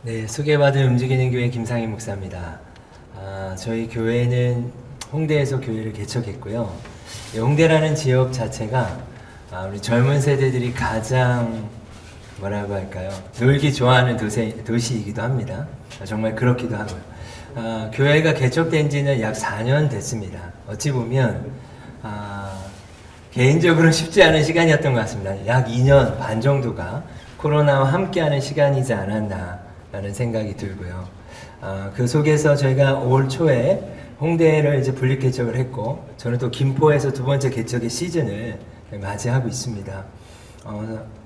네, 소개받은 움직이는 교회 김상희 목사입니다. 저희 교회는 홍대에서 교회를 개척했고요. 홍대라는 지역 자체가 우리 젊은 세대들이 가장 뭐라고 할까요? 놀기 좋아하는 도시이기도 합니다. 정말 그렇기도 하고요. 교회가 개척된 지는 약 4년 됐습니다. 어찌 보면 개인적으로 쉽지 않은 시간이었던 것 같습니다. 약 2년 반 정도가 코로나와 함께하는 시간이지 않았나 라는 생각이 들고요. 그 속에서 저희가 올 초에 홍대를 이제 분립 개척을 했고, 저는 또 김포에서 두 번째 개척의 시즌을 맞이하고 있습니다.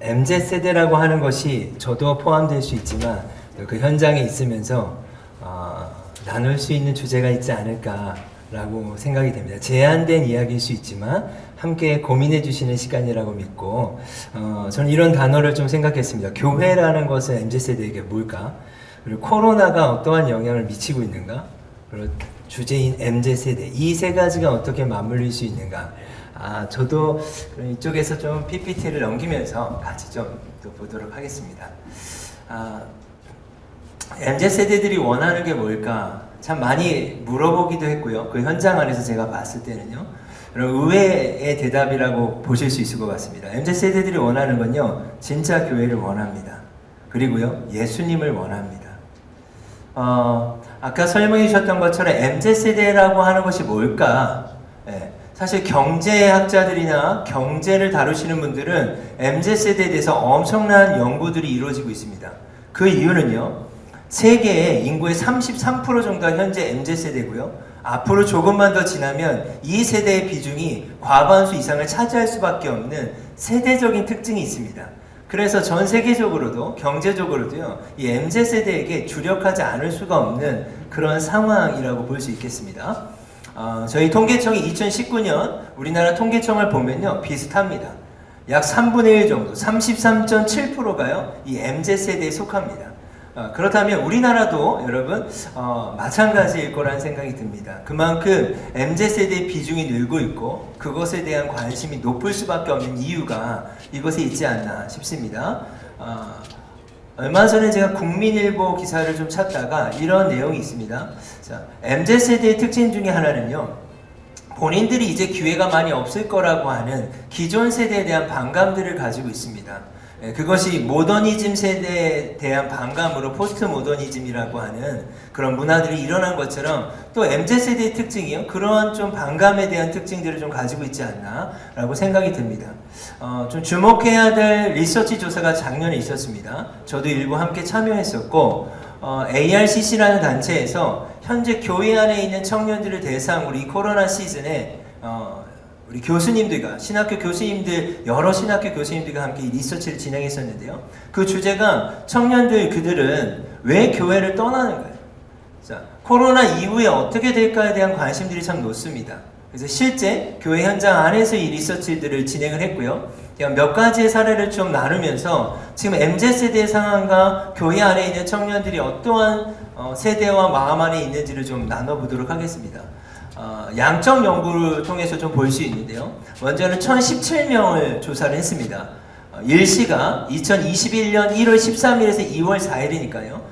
MZ세대라고 하는 것이 저도 포함될 수 있지만, 그 현장에 있으면서 나눌 수 있는 주제가 있지 않을까라고 생각이 됩니다. 제한된 이야기일 수 있지만 함께 고민해 주시는 시간이라고 믿고, 저는 이런 단어를 좀 생각했습니다. 교회라는 것은 MZ세대에게 뭘까? 그리고 코로나가 어떠한 영향을 미치고 있는가? 그리고 주제인 MZ세대, 이 세 가지가 어떻게 맞물릴 수 있는가? 저도 이쪽에서 좀 PPT를 넘기면서 같이 좀 또 보도록 하겠습니다. MZ세대들이 원하는 게 뭘까? 참 많이 물어보기도 했고요. 그 현장 안에서 제가 봤을 때는요. 의외의 대답이라고 보실 수 있을 것 같습니다. MZ세대들이 원하는 건요, 진짜 교회를 원합니다. 그리고요, 예수님을 원합니다. 아까 설명해 주셨던 것처럼 MZ세대라고 하는 것이 뭘까? 사실 경제학자들이나 경제를 다루시는 분들은 MZ세대에 대해서 엄청난 연구들이 이루어지고 있습니다. 그 이유는요, 세계의 인구의 33% 정도가 현재 MZ세대고요. 앞으로 조금만 더 지나면 이 세대의 비중이 과반수 이상을 차지할 수밖에 없는 세대적인 특징이 있습니다. 그래서 전 세계적으로도 경제적으로도요, 이 MZ세대에게 주력하지 않을 수가 없는 그런 상황이라고 볼 수 있겠습니다. 저희 통계청이 2019년 우리나라 통계청을 보면요, 비슷합니다. 약 3분의 1 정도, 33.7%가요, 이 MZ세대에 속합니다. 그렇다면 우리나라도 여러분 마찬가지일 거라는 생각이 듭니다. 그만큼 MZ세대의 비중이 늘고 있고 그것에 대한 관심이 높을 수밖에 없는 이유가 이것에 있지 않나 싶습니다. 얼마 전에 제가 국민일보 기사를 좀 찾다가 이런 내용이 있습니다. 자, MZ세대의 특징 중에 하나는요, 본인들이 이제 기회가 많이 없을 거라고 하는 기존 세대에 대한 반감들을 가지고 있습니다. 그것이 모더니즘 세대에 대한 반감으로 포스트 모더니즘이라고 하는 그런 문화들이 일어난 것처럼, 또 MZ세대의 특징이요, 그러한 좀 반감에 대한 특징들을 좀 가지고 있지 않나 라고 생각이 듭니다. 좀 주목해야 될 리서치 조사가 작년에 있었습니다. 저도 일부 함께 참여했었고, ARCC라는 단체에서 현재 교회 안에 있는 청년들을 대상으로 이 코로나 시즌에 우리 교수님들과 신학교 교수님들, 여러 신학교 교수님들과 함께 이 리서치를 진행했었는데요. 그 주제가 청년들, 그들은 왜 교회를 떠나는가요? 자, 코로나 이후에 어떻게 될까에 대한 관심들이 참 높습니다. 그래서 실제 교회 현장 안에서 이 리서치들을 진행을 했고요. 몇 가지의 사례를 좀 나누면서 지금 MZ세대의 상황과 교회 안에 있는 청년들이 어떠한 세대와 마음 안에 있는지를 좀 나눠보도록 하겠습니다. 양적 연구를 통해서 좀 볼 수 있는데요. 먼저는 1017명을 조사를 했습니다. 일시가 2021년 1월 13일에서 2월 4일이니까요.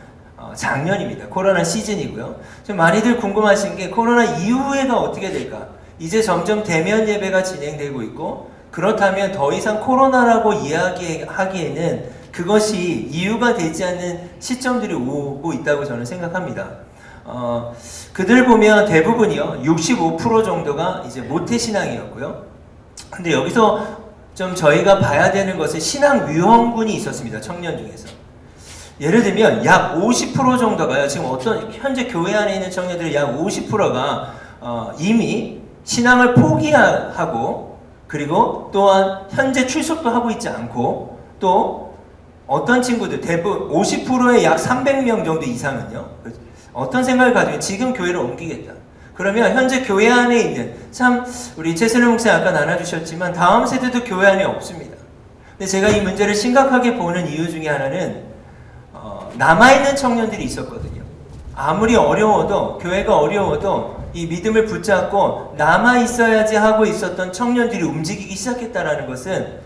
작년입니다. 코로나 시즌이고요. 좀 많이들 궁금하신 게 코로나 이후에가 어떻게 될까? 이제 점점 대면 예배가 진행되고 있고, 그렇다면 더 이상 코로나라고 이야기하기에는 그것이 이유가 되지 않는 시점들이 오고 있다고 저는 생각합니다. 그들 보면 대부분이요, 65% 정도가 이제 모태신앙이었고요. 근데 여기서 좀 저희가 봐야 되는 것은 신앙 위험군이 있었습니다. 청년 중에서. 예를 들면 약 50% 정도가요, 지금 현재 교회 안에 있는 청년들의 약 50%가 이미 신앙을 포기하고, 그리고 또한 현재 출석도 하고 있지 않고, 또 어떤 친구들 대부분 50%의 약 300명 정도 이상은요, 어떤 생각을 가지고 지금 교회를 옮기겠다. 그러면 현재 교회 안에 있는, 참 우리 최선우 목사님 아까 나눠주셨지만 다음 세대도 교회 안에 없습니다. 근데 제가 이 문제를 심각하게 보는 이유 중에 하나는 남아있는 청년들이 있었거든요. 아무리 어려워도, 교회가 어려워도 이 믿음을 붙잡고 남아있어야지 하고 있었던 청년들이 움직이기 시작했다는 것은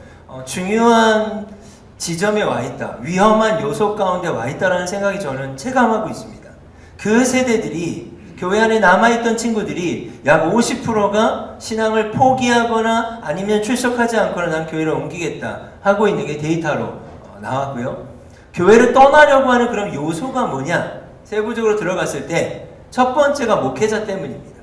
중요한 지점에 와 있다. 위험한 요소 가운데 와 있다라는 생각이 저는 체감하고 있습니다. 그 세대들이 교회 안에 남아있던 친구들이 약 50%가 신앙을 포기하거나 아니면 출석하지 않거나 난 교회를 옮기겠다 하고 있는 게 데이터로 나왔고요. 교회를 떠나려고 하는 그런 요소가 뭐냐? 세부적으로 들어갔을 때 첫 번째가 목회자 때문입니다.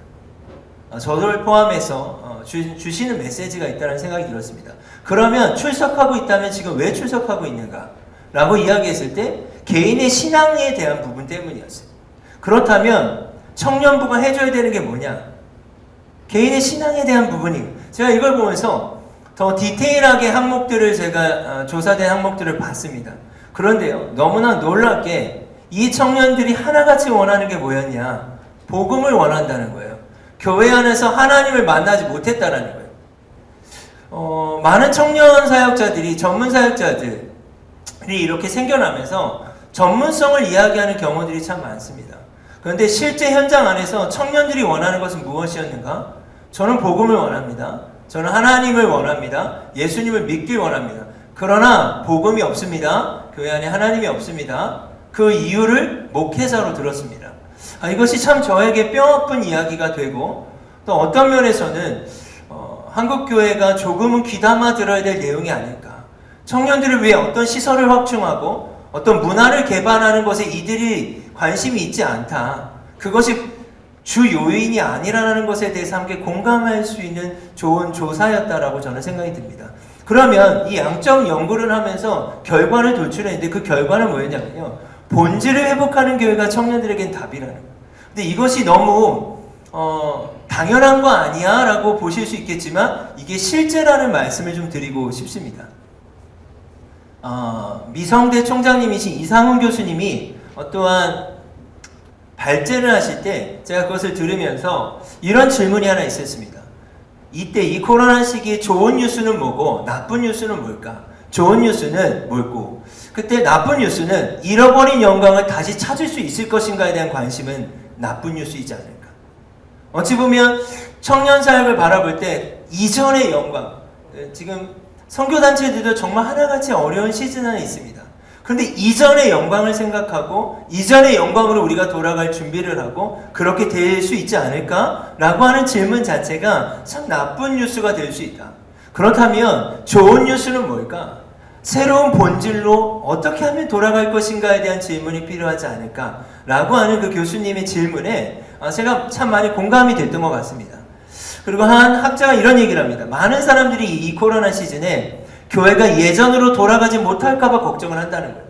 저를 포함해서 주시는 메시지가 있다는 생각이 들었습니다. 그러면 출석하고 있다면 지금 왜 출석하고 있는가? 라고 이야기했을 때 개인의 신앙에 대한 부분 때문이었어요. 그렇다면 청년부가 해줘야 되는 게 뭐냐? 개인의 신앙에 대한 부분이 제가 이걸 보면서 더 디테일하게 항목들을 제가 조사된 항목들을 봤습니다. 그런데요, 너무나 놀랍게 이 청년들이 하나같이 원하는 게 뭐였냐? 복음을 원한다는 거예요. 교회 안에서 하나님을 만나지 못했다라는 거예요. 많은 청년 사역자들이 전문 사역자들이 이렇게 생겨나면서 전문성을 이야기하는 경우들이 참 많습니다. 그런데 실제 현장 안에서 청년들이 원하는 것은 무엇이었는가? 저는 복음을 원합니다. 저는 하나님을 원합니다. 예수님을 믿길 원합니다. 그러나 복음이 없습니다. 교회 안에 하나님이 없습니다. 그 이유를 목회자로 들었습니다. 이것이 참 저에게 뼈아픈 이야기가 되고 또 어떤 면에서는 한국교회가 조금은 귀담아 들어야 될 내용이 아닐까. 청년들을 위해 어떤 시설을 확충하고 어떤 문화를 개발하는 것에 이들이 관심이 있지 않다. 그것이 주 요인이 아니라는 것에 대해서 함께 공감할 수 있는 좋은 조사였다라고 저는 생각이 듭니다. 그러면 이 양적 연구를 하면서 결과를 도출했는데 그 결과는 뭐였냐면요. 본질을 회복하는 교회가 청년들에겐 답이라는 거예요. 근데 이것이 너무 당연한 거 아니야? 라고 보실 수 있겠지만 이게 실제라는 말씀을 좀 드리고 싶습니다. 미성대 총장님이신 이상훈 교수님이 어떠한 발제를 하실 때 제가 그것을 들으면서 이런 질문이 하나 있었습니다. 이때 이 코로나 시기에 좋은 뉴스는 뭐고 나쁜 뉴스는 뭘까? 좋은 뉴스는 뭘고 그때 나쁜 뉴스는 잃어버린 영광을 다시 찾을 수 있을 것인가에 대한 관심은 나쁜 뉴스이지 않을까. 어찌 보면 청년 사역을 바라볼 때 이전의 영광, 지금 선교단체들도 정말 하나같이 어려운 시즌 안에 있습니다. 그런데 이전의 영광을 생각하고 이전의 영광으로 우리가 돌아갈 준비를 하고 그렇게 될 수 있지 않을까라고 하는 질문 자체가 참 나쁜 뉴스가 될 수 있다. 그렇다면 좋은 뉴스는 뭘까? 새로운 본질로 어떻게 하면 돌아갈 것인가에 대한 질문이 필요하지 않을까라고 하는 그 교수님의 질문에 제가 참 많이 공감이 됐던 것 같습니다. 그리고 한 학자가 이런 얘기를 합니다. 많은 사람들이 이 코로나 시즌에 교회가 예전으로 돌아가지 못할까봐 걱정을 한다는 거예요.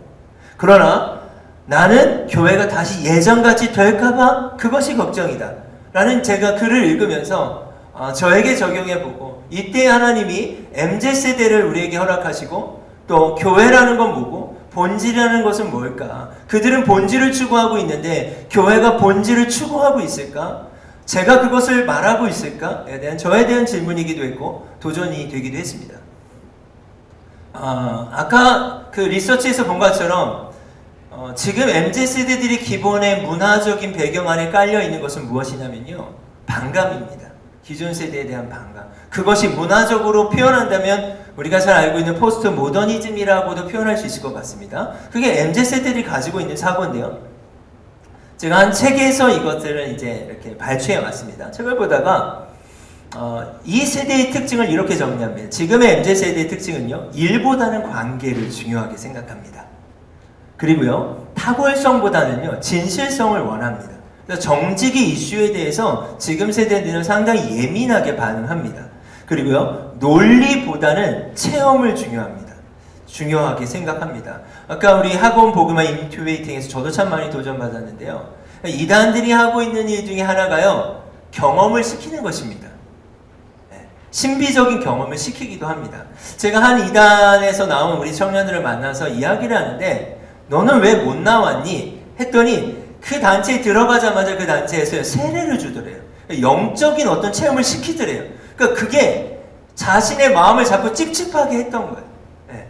그러나 나는 교회가 다시 예전같이 될까봐 그것이 걱정이다. 라는 제가 글을 읽으면서 저에게 적용해보고 이때 하나님이 MZ세대를 우리에게 허락하시고 또 교회라는 건 뭐고 본질이라는 것은 뭘까? 그들은 본질을 추구하고 있는데 교회가 본질을 추구하고 있을까? 제가 그것을 말하고 있을까에 대한 저에 대한 질문이기도 했고 도전이 되기도 했습니다. 아까 그 리서치에서 본 것처럼 지금 MZ세대들이 기본의 문화적인 배경 안에 깔려 있는 것은 무엇이냐면요. 반감입니다. 기존 세대에 대한 반감. 그것이 문화적으로 표현한다면 우리가 잘 알고 있는 포스트 모더니즘이라고도 표현할 수 있을 것 같습니다. 그게 MZ세대들이 가지고 있는 사고인데요. 제가 한 책에서 이것들을 이제 이렇게 발췌해 왔습니다. 책을 보다가 이 세대의 특징을 이렇게 정리합니다. 지금의 MZ세대의 특징은요. 일보다는 관계를 중요하게 생각합니다. 그리고요. 탁월성보다는요. 진실성을 원합니다. 정직의 이슈에 대해서 지금 세대들은 상당히 예민하게 반응합니다. 그리고요. 논리보다는 체험을 중요하게 생각합니다. 아까 우리 학원 복음화 인큐베이팅에서 저도 참 많이 도전받았는데요. 이단들이 하고 있는 일 중에 하나가요. 경험을 시키는 것입니다. 신비적인 경험을 시키기도 합니다. 제가 한 이단에서 나온 우리 청년들을 만나서 이야기를 하는데 너는 왜 못 나왔니? 했더니 그 단체에 들어가자마자 그 단체에서 세례를 주더래요. 영적인 어떤 체험을 시키더래요. 그러니까 그게 자신의 마음을 자꾸 찝찝하게 했던 거예요. 네.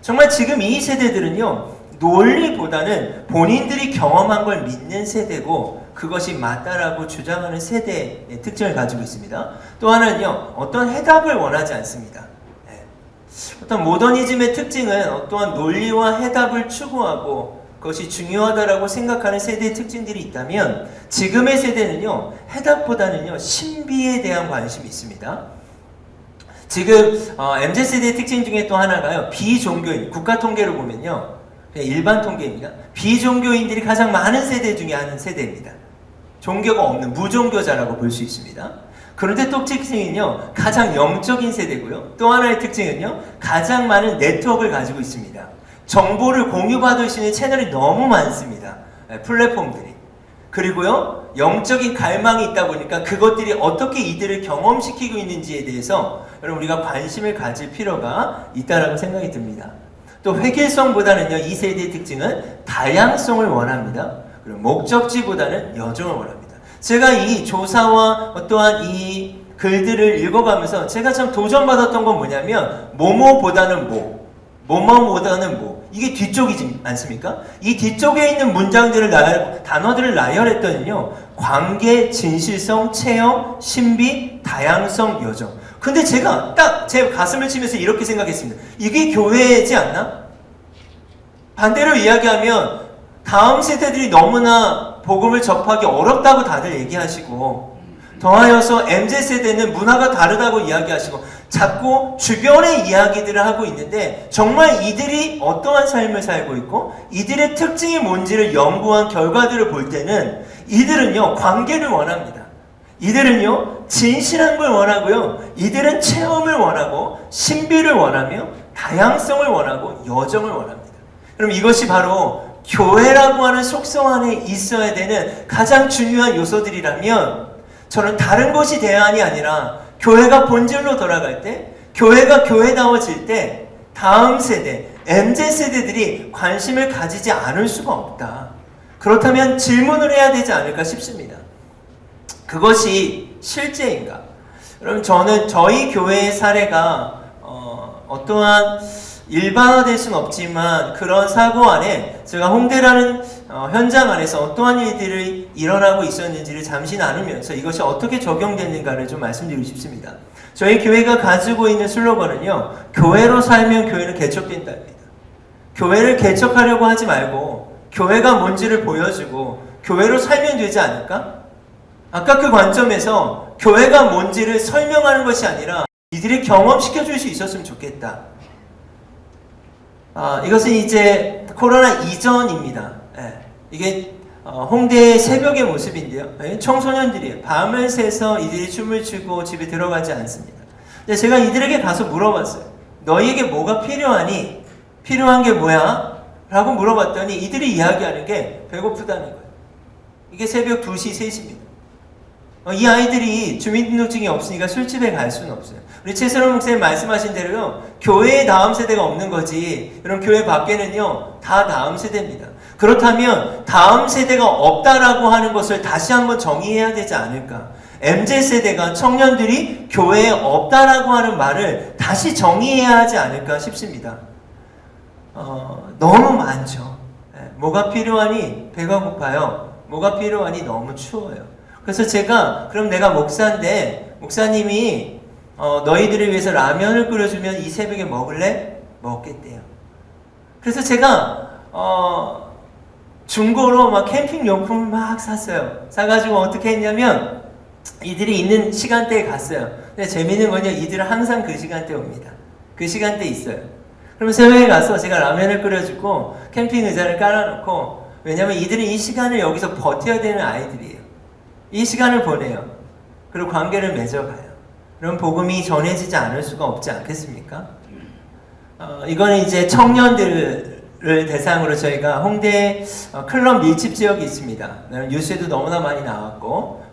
정말 지금 이 세대들은요. 논리보다는 본인들이 경험한 걸 믿는 세대고 그것이 맞다라고 주장하는 세대의 특징을 가지고 있습니다. 또 하나는요. 어떤 해답을 원하지 않습니다. 네. 어떤 모더니즘의 특징은 어떠한 논리와 해답을 추구하고 그것이 중요하다라고 생각하는 세대의 특징들이 있다면 지금의 세대는요, 해답보다는요, 신비에 대한 관심이 있습니다. 지금 MZ세대의 특징 중에 또 하나가요, 비종교인, 국가 통계로 보면요, 일반 통계입니다. 비종교인들이 가장 많은 세대 중에 한 세대입니다. 종교가 없는 무종교자라고 볼 수 있습니다. 그런데 또 특징은요, 가장 영적인 세대고요. 또 하나의 특징은요, 가장 많은 네트워크를 가지고 있습니다. 정보를 공유받을 수 있는 채널이 너무 많습니다. 플랫폼들이. 그리고요, 영적인 갈망이 있다 보니까 그것들이 어떻게 이들을 경험시키고 있는지에 대해서 여러분 우리가 관심을 가질 필요가 있다라고 생각이 듭니다. 또 획일성보다는요, 이 세대의 특징은 다양성을 원합니다. 그리고 목적지보다는 여정을 원합니다. 제가 이 조사와 어떠한 이 글들을 읽어가면서 제가 참 도전받았던 건 뭐냐면 뭐뭐보다는 뭐뭐보다는 뭐, 이게 뒤쪽이지 않습니까? 이 뒤쪽에 있는 문장들을 단어들을 나열했더니요, 관계, 진실성, 체험, 신비, 다양성, 여정. 근데 제가 딱 제 가슴을 치면서 이렇게 생각했습니다. 이게 교회지 않나? 반대로 이야기하면 다음 세대들이 너무나 복음을 접하기 어렵다고 다들 얘기하시고, 더하여서 MZ세대는 문화가 다르다고 이야기하시고, 자꾸 주변의 이야기들을 하고 있는데 정말 이들이 어떠한 삶을 살고 있고 이들의 특징이 뭔지를 연구한 결과들을 볼 때는 이들은요, 관계를 원합니다. 이들은요, 진실한 걸 원하고요, 이들은 체험을 원하고 신비를 원하며 다양성을 원하고 여정을 원합니다. 그럼 이것이 바로 교회라고 하는 속성 안에 있어야 되는 가장 중요한 요소들이라면 저는 다른 것이 대안이 아니라 교회가 본질로 돌아갈 때, 교회가 교회다워질 때 다음 세대, MZ세대들이 관심을 가지지 않을 수가 없다. 그렇다면 질문을 해야 되지 않을까 싶습니다. 그것이 실제인가? 여러분, 저는 저희 교회의 사례가 어떠한 일반화될 수는 없지만 그런 사고 안에 제가 홍대라는 현장 안에서 어떠한 일들이 일어나고 있었는지를 잠시 나누면서 이것이 어떻게 적용됐는가를 좀 말씀드리고 싶습니다. 저희 교회가 가지고 있는 슬로건은요, 교회로 살면 교회는 개척된다입니다. 교회를 개척하려고 하지 말고 교회가 뭔지를 보여주고 교회로 살면 되지 않을까? 아까 그 관점에서 교회가 뭔지를 설명하는 것이 아니라 이들이 경험시켜줄 수 있었으면 좋겠다. 이것은 이제 코로나 이전입니다. 이게 홍대의 새벽의 모습인데요. 청소년들이 밤을 새서 이들이 춤을 추고 집에 들어가지 않습니다. 근데 제가 이들에게 가서 물어봤어요. 너희에게 뭐가 필요하니? 필요한 게 뭐야? 라고 물어봤더니 이들이 이야기하는 게 배고프다는 거예요. 이게 새벽 2시, 3시입니다. 이 아이들이 주민등록증이 없으니까 술집에 갈 수는 없어요. 우리 최선호 목사님 말씀하신 대로요, 교회의 다음 세대가 없는 거지, 그럼 교회 밖에는요 다 다음 세대입니다. 그렇다면 다음 세대가 없다라고 하는 것을 다시 한번 정의해야 되지 않을까? MZ세대가, 청년들이 교회에 없다라고 하는 말을 다시 정의해야 하지 않을까 싶습니다. 너무 많죠. 뭐가 필요하니? 배가 고파요. 뭐가 필요하니? 너무 추워요. 그래서 제가, 그럼 내가 목사인데 목사님이 너희들을 위해서 라면을 끓여주면 이 새벽에 먹을래? 먹겠대요. 그래서 제가 중고로 막 캠핑 용품을 막 샀어요. 사가지고 어떻게 했냐면 이들이 있는 시간대에 갔어요. 근데 재밌는 건요, 이들은 항상 그 시간대에 옵니다. 그 시간대에 있어요. 그러면 새벽에 가서 제가 라면을 끓여주고 캠핑 의자를 깔아놓고, 왜냐면 이들은 이 시간을 여기서 버텨야 되는 아이들이에요. 이 시간을 보내요. 그리고 관계를 맺어가요. 그럼 복음이 전해지지 않을 수가 없지 않겠습니까? 이거는 이제 청년들을 대상으로 저희가 홍대 클럽 밀집 지역이 있습니다. 뉴스에도 너무나 많이 나왔고,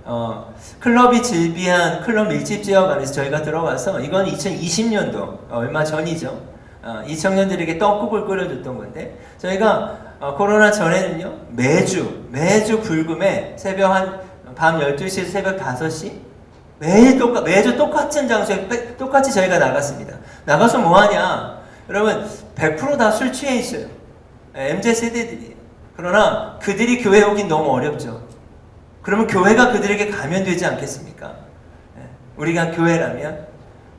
클럽이 즐비한 클럽 밀집 지역 안에서 저희가 들어가서, 이건 2020년도 얼마 전이죠. 이 청년들에게 떡국을 끓여줬던 건데, 저희가 코로나 전에는요, 매주 불금에 새벽 밤 12시에서 새벽 5시 매주 똑같은 장소에 똑같이 저희가 나갔습니다. 나가서 뭐하냐? 여러분 100% 다 술 취해 있어요. MZ세대들이에요. 그러나 그들이 교회 오긴 너무 어렵죠. 그러면 교회가 그들에게 가면 되지 않겠습니까? 우리가 교회라면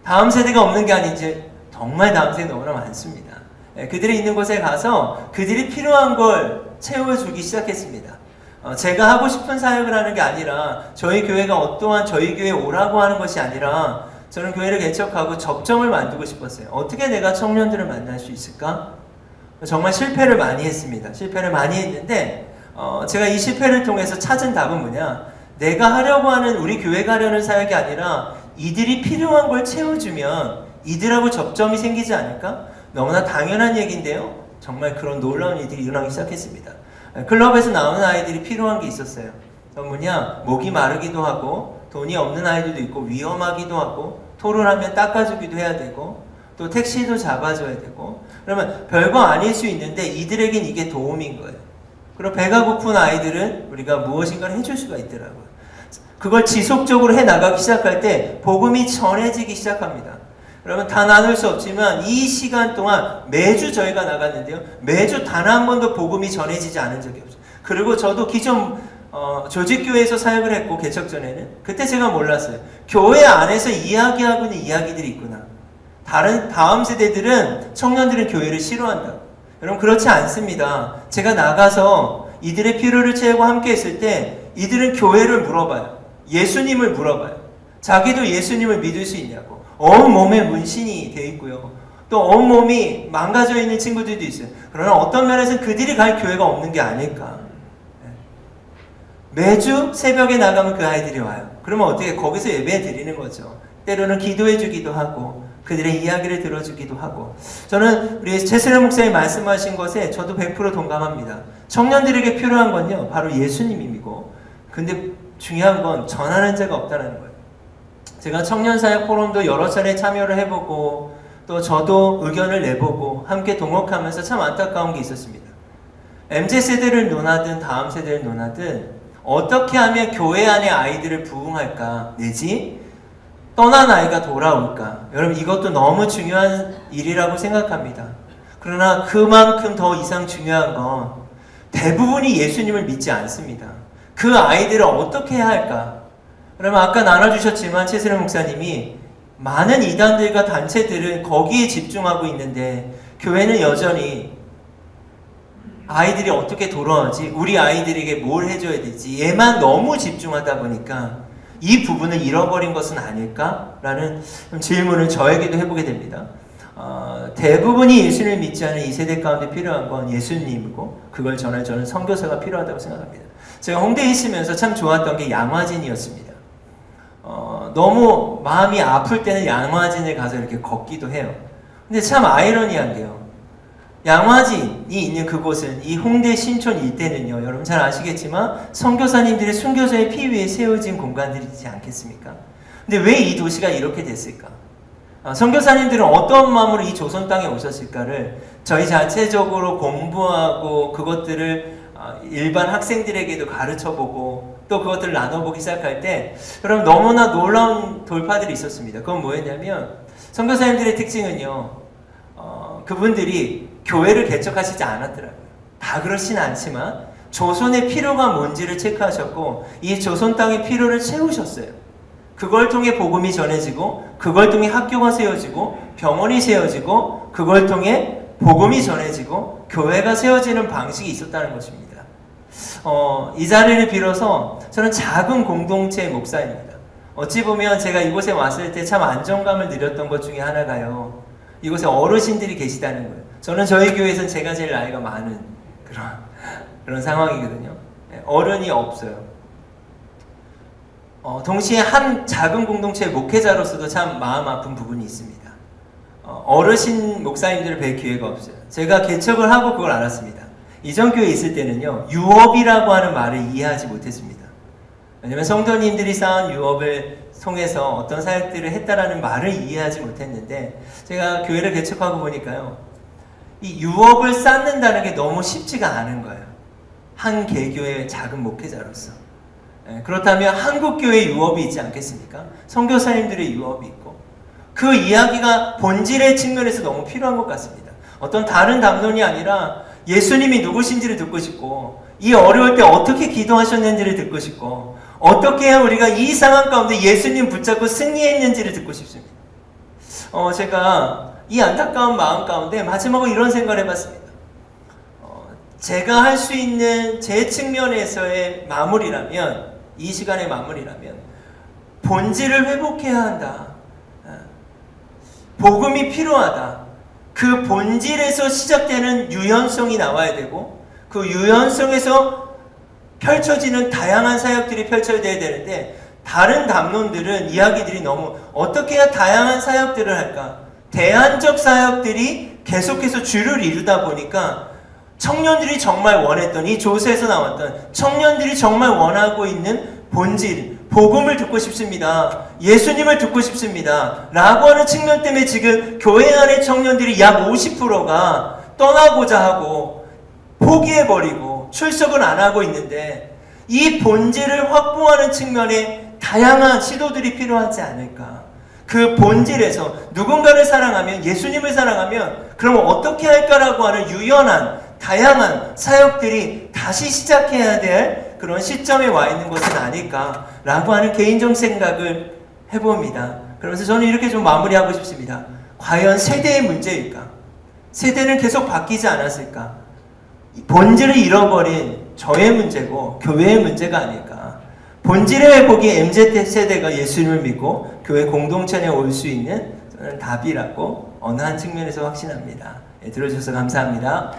다음 세대가 없는 게 아닌지 더 정말 다음 세대 너무나 많습니다. 그들이 있는 곳에 가서 그들이 필요한 걸 채워주기 시작했습니다. 제가 하고 싶은 사역을 하는 게 아니라 저희 교회가 어떠한 저희 교회에 오라고 하는 것이 아니라 저는 교회를 개척하고 접점을 만들고 싶었어요. 어떻게 내가 청년들을 만날 수 있을까? 정말 실패를 많이 했습니다. 실패를 많이 했는데 제가 이 실패를 통해서 찾은 답은 뭐냐? 내가 하려고 하는 우리 교회가 하려는 사역이 아니라 이들이 필요한 걸 채워주면 이들하고 접점이 생기지 않을까? 너무나 당연한 얘기인데요. 정말 그런 놀라운 일들이 일어나기 시작했습니다. 클럽에서 나오는 아이들이 필요한 게 있었어요. 뭐냐? 목이 마르기도 하고 돈이 없는 아이들도 있고 위험하기도 하고 토론하면 닦아주기도 해야 되고 또 택시도 잡아줘야 되고 그러면 별거 아닐 수 있는데 이들에겐 이게 도움인 거예요. 그리고 배가 고픈 아이들은 우리가 무엇인가를 해줄 수가 있더라고요. 그걸 지속적으로 해나가기 시작할 때 복음이 전해지기 시작합니다. 여러분 다 나눌 수 없지만 이 시간 동안 매주 저희가 나갔는데요. 매주 단 한 번도 복음이 전해지지 않은 적이 없어요. 그리고 저도 기존 조직교회에서 사역을 했고 개척 전에는 그때 제가 몰랐어요. 교회 안에서 이야기하고 있는 이야기들이 있구나. 다음 세대들은 청년들은 교회를 싫어한다. 여러분 그렇지 않습니다. 제가 나가서 이들의 필요를 채우고 함께 했을 때 이들은 교회를 물어봐요. 예수님을 물어봐요. 자기도 예수님을 믿을 수 있냐고. 온 몸에 문신이 되어 있고요. 또 온 몸이 망가져 있는 친구들도 있어요. 그러나 어떤 면에서는 그들이 갈 교회가 없는 게 아닐까. 매주 새벽에 나가면 그 아이들이 와요. 그러면 어떻게 거기서 예배 드리는 거죠. 때로는 기도해 주기도 하고 그들의 이야기를 들어주기도 하고 저는 우리 최수련 목사님 말씀하신 것에 저도 100% 동감합니다. 청년들에게 필요한 건요 바로 예수님이고 근데 중요한 건 전하는 자가 없다는 거예요. 제가 청년사역 포럼도 여러 차례 참여를 해보고 또 저도 의견을 내보고 함께 동역하면서 참 안타까운 게 있었습니다. MZ세대를 논하든 다음 세대를 논하든 어떻게 하면 교회 안에 아이들을 부흥할까 내지 떠난 아이가 돌아올까 여러분 이것도 너무 중요한 일이라고 생각합니다. 그러나 그만큼 더 이상 중요한 건 대부분이 예수님을 믿지 않습니다. 그 아이들을 어떻게 해야 할까? 그러면 아까 나눠주셨지만 최수련 목사님이 많은 이단들과 단체들은 거기에 집중하고 있는데 교회는 여전히 아이들이 어떻게 돌아오지? 우리 아이들에게 뭘 해줘야 되지? 얘만 너무 집중하다 보니까 이 부분을 잃어버린 것은 아닐까? 라는 질문을 저에게도 해보게 됩니다. 대부분이 예수님을 믿지 않은 이 세대 가운데 필요한 건 예수님이고 그걸 전할 저는 선교사가 필요하다고 생각합니다. 제가 홍대에 있으면서 참 좋았던 게 양화진이었습니다. 너무 마음이 아플 때는 양화진에 가서 이렇게 걷기도 해요. 근데 참 아이러니한 게요. 양화진이 있는 그곳은 이 홍대 신촌 일대는요. 여러분 잘 아시겠지만 선교사님들의 순교자의 피 위에 세워진 공간들이지 않겠습니까? 근데 왜 이 도시가 이렇게 됐을까? 선교사님들은 어떤 마음으로 이 조선 땅에 오셨을까를 저희 자체적으로 공부하고 그것들을 일반 학생들에게도 가르쳐보고 또 그것들을 나눠보기 시작할 때 여러분 너무나 놀라운 돌파들이 있었습니다. 그건 뭐였냐면 선교사님들의 특징은요. 그분들이 교회를 개척하시지 않았더라고요. 다 그렇진 않지만 조선의 필요가 뭔지를 체크하셨고 이 조선 땅의 필요를 채우셨어요. 그걸 통해 복음이 전해지고 그걸 통해 학교가 세워지고 병원이 세워지고 그걸 통해 복음이 전해지고 교회가 세워지는 방식이 있었다는 것입니다. 이 자리를 빌어서 저는 작은 공동체의 목사입니다. 어찌 보면 제가 이곳에 왔을 때 참 안정감을 누렸던 것 중에 하나가요. 이곳에 어르신들이 계시다는 거예요. 저는 저희 교회에서는 제가 제일 나이가 많은 그런 상황이거든요. 어른이 없어요. 동시에 한 작은 공동체의 목회자로서도 참 마음 아픈 부분이 있습니다. 어르신 목사님들을 뵐 기회가 없어요. 제가 개척을 하고 그걸 알았습니다. 이전 교회에 있을 때는요, 유업이라고 하는 말을 이해하지 못했습니다. 왜냐면 성도님들이 쌓은 유업을 통해서 어떤 사역들을 했다라는 말을 이해하지 못했는데, 제가 교회를 개척하고 보니까요, 이 유업을 쌓는다는 게 너무 쉽지가 않은 거예요. 한 개교의 작은 목회자로서. 그렇다면 한국교회 유업이 있지 않겠습니까? 선교사님들의 유업이 있고, 그 이야기가 본질의 측면에서 너무 필요한 것 같습니다. 어떤 다른 담론이 아니라 예수님이 누구신지를 듣고 싶고, 이 어려울 때 어떻게 기도하셨는지를 듣고 싶고, 어떻게 해야 우리가 이 상황 가운데 예수님 붙잡고 승리했는지를 듣고 싶습니다. 제가 이 안타까운 마음 가운데 마지막으로 이런 생각을 해봤습니다. 제가 할 수 있는 제 측면에서의 마무리라면, 이 시간의 마무리라면 본질을 회복해야 한다. 복음이 필요하다. 그 본질에서 시작되는 유연성이 나와야 되고, 그 유연성에서 펼쳐지는 다양한 사역들이 펼쳐져야 되는데, 다른 담론들은 이야기들이 너무 어떻게 해야 다양한 사역들을 할까? 대안적 사역들이 계속해서 주를 이루다 보니까 청년들이 정말 원했던, 이 조세에서 나왔던 청년들이 정말 원하고 있는 본질, 복음을 듣고 싶습니다. 예수님을 듣고 싶습니다. 라고 하는 측면 때문에 지금 교회 안의 청년들이 약 50%가 떠나고자 하고 포기해버리고 출석을 안 하고 있는데, 이 본질을 확보하는 측면에 다양한 시도들이 필요하지 않을까. 그 본질에서 누군가를 사랑하면, 예수님을 사랑하면 그럼 어떻게 할까라고 하는 유연한 다양한 사역들이 다시 시작해야 될 그런 시점에 와 있는 것은 아닐까라고 하는 개인적 생각을 해봅니다. 그러면서 저는 이렇게 좀 마무리하고 싶습니다. 과연 세대의 문제일까? 세대는 계속 바뀌지 않았을까? 본질을 잃어버린 저의 문제고 교회의 문제가 아닐까? 본질의 회복이 MZ세대가 예수님을 믿고 교회 공동체에 올 수 있는 저는 답이라고 어느 한 측면에서 확신합니다. 들어주셔서 감사합니다.